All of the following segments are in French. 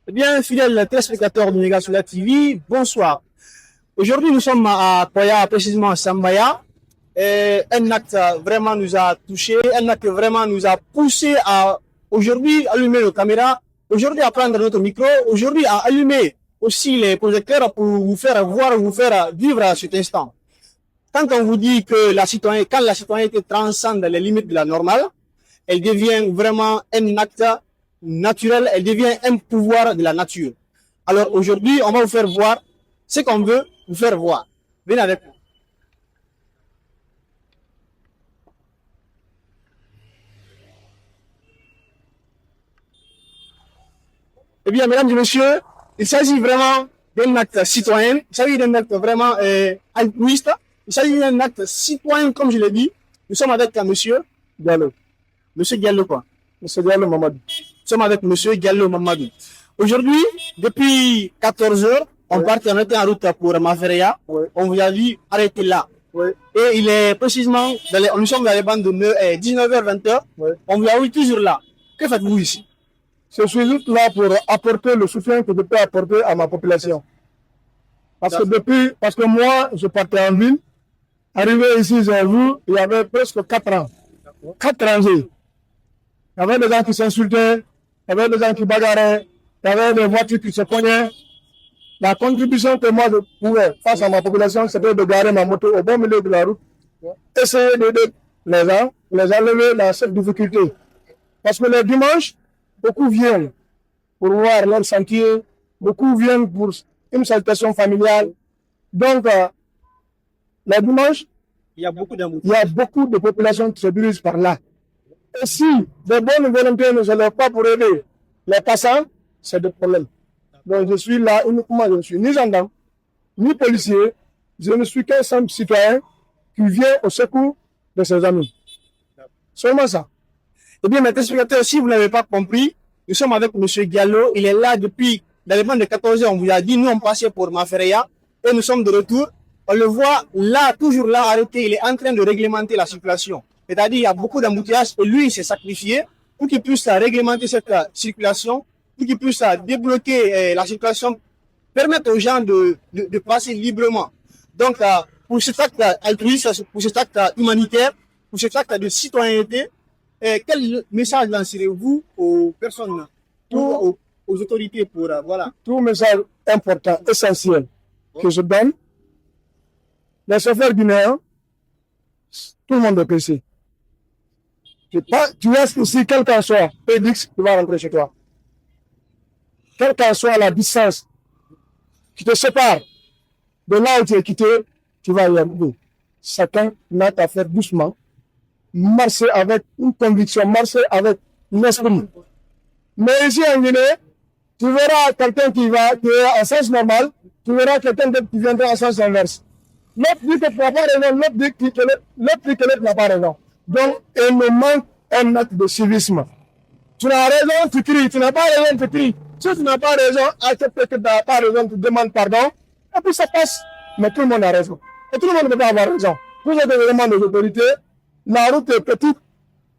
Eh bien, fidèles téléspectateurs de Mégasula TV, bonsoir. Aujourd'hui, nous sommes à Koya, précisément à Sambaya. Et un acte vraiment nous a touchés, un acte vraiment nous a poussé à aujourd'hui allumer nos caméras, aujourd'hui à prendre notre micro, aujourd'hui à allumer aussi les projecteurs pour vous faire voir, vous faire vivre à cet instant. Quand on vous dit que quand la citoyenneté transcende les limites de la normale, elle devient vraiment un acte naturel, elle devient un pouvoir de la nature. Alors aujourd'hui, on va vous faire voir ce qu'on veut vous faire voir. Venez avec nous. Eh bien, mesdames et messieurs, il s'agit vraiment d'un acte citoyen, il s'agit d'un acte vraiment altruiste, il s'agit d'un acte citoyen, comme je l'ai dit. Nous sommes avec monsieur Diallo. Monsieur Diallo quoi? Monsieur Diallo Mamadou. Nous sommes avec monsieur Diallo Mamadou. Aujourd'hui, depuis 14 heures, on était en route pour Mafereya. On vous a vu arrêter là. Et il est précisément, nous sommes dans les bandes de 19h, 20h. On vous a vu toujours là. Que faites-vous ici? Je suis juste là pour apporter le soutien que je peux apporter à ma population. Parce que moi, je partais en ville. Arrivé ici, j'ai vu, il y avait presque 4 ans. 4 rangées. Il y avait des gens qui s'insultaient, il y avait des gens qui bagarraient, il y avait des voitures qui se cognaient. La contribution que moi je pouvais face à ma population, c'était de garer ma moto au bon milieu de la route, essayer d'aider les gens, les enlever dans cette difficulté. Parce que les dimanches, beaucoup viennent pour voir leur sentier, beaucoup viennent pour une salutation familiale. Donc, les dimanches, il y a beaucoup de populations qui se dirigent par là. Et si des bonnes volontés ne se lèvent pas pour aider les passants, c'est des problèmes. Donc, je suis là uniquement, je ne suis ni gendarme, ni policier, je ne suis qu'un simple citoyen qui vient au secours de ses amis. Seulement ça. Eh bien, mes téléspectateurs, si vous n'avez pas compris, nous sommes avec M. Diallo. Il est là depuis, dans les bandes de 14 heures, on vous a dit, nous on passait pour Mafereya et nous sommes de retour. On le voit là, toujours là, arrêté. Il est en train de réglementer la circulation. C'est-à-dire, il y a beaucoup d'embouteillages et lui, il s'est sacrifié pour qu'il puisse réglementer cette circulation, pour qu'il puisse débloquer la circulation, permettre aux gens de passer librement. Donc, pour cet acte altruiste, pour cet acte humanitaire, pour cet acte de citoyenneté, quel message lancerez-vous aux personnes, aux autorités pour, voilà. Tout message important, essentiel que je donne, les chauffeurs guinéens, tout le monde est pressé. Tu restes ici, quel qu'en soit, Pédix, tu vas rentrer chez toi. Quelle qu'en soit la distance qui te sépare de là où tu es quitté, tu vas y arriver. Chacun n'a qu'à faire doucement, marcher avec une conviction, marcher avec un esprit. Mais ici en Guinée, tu verras quelqu'un qui est en sens normal, tu verras quelqu'un qui viendra en sens inverse. L'autre dit que tu n'as pas raison, l'autre dit que l'autre n'a pas raison. Donc, il me manque un acte de civisme. Tu as raison, tu cries. Tu n'as pas raison, tu cries. Si tu n'as pas raison, accepte que tu n'as pas raison, tu demandes pardon. Et puis ça passe. Mais tout le monde a raison. Et tout le monde ne peut pas avoir raison. Vous êtes vraiment des autorités. La route est petite.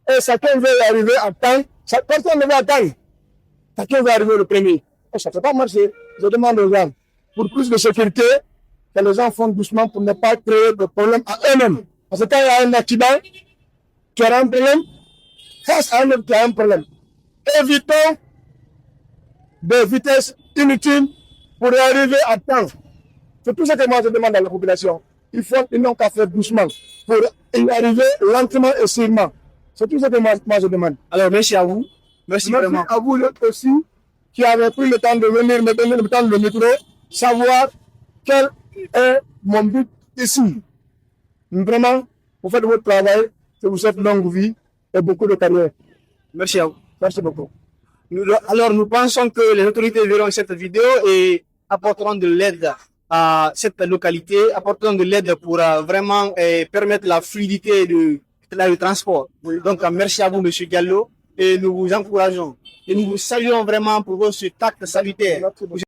Et chacun veut y arriver à temps. Personne ne veut attendre. Chacun veut arriver le premier. Et ça ne peut pas marcher. Je demande aux gens, pour plus de sécurité, que les gens font doucement pour ne pas créer de problème à eux-mêmes. Parce que quand il y a un accident, tu as un problème. Face à un autre, tu as un problème. Évitons des vitesses inutiles pour y arriver à temps. C'est tout ce que moi je demande à la population. Ils n'ont qu'à faire doucement pour y arriver lentement et sûrement. C'est tout ce que moi je demande. Alors, merci à vous. Merci vraiment. À vous aussi qui avez pris le temps de venir me donner le temps de le micro, savoir quel est mon but ici. Vraiment, vous faites votre travail, je vous souhaite longue vie et beaucoup de carrière. Merci à vous. Merci beaucoup. Alors, nous pensons que les autorités verront cette vidéo et apporteront de l'aide à cette localité, apporteront de l'aide pour vraiment permettre la fluidité du transport. Donc, merci à vous, M. Diallo, et nous vous encourageons. Et nous vous saluons vraiment pour cet acte salutaire.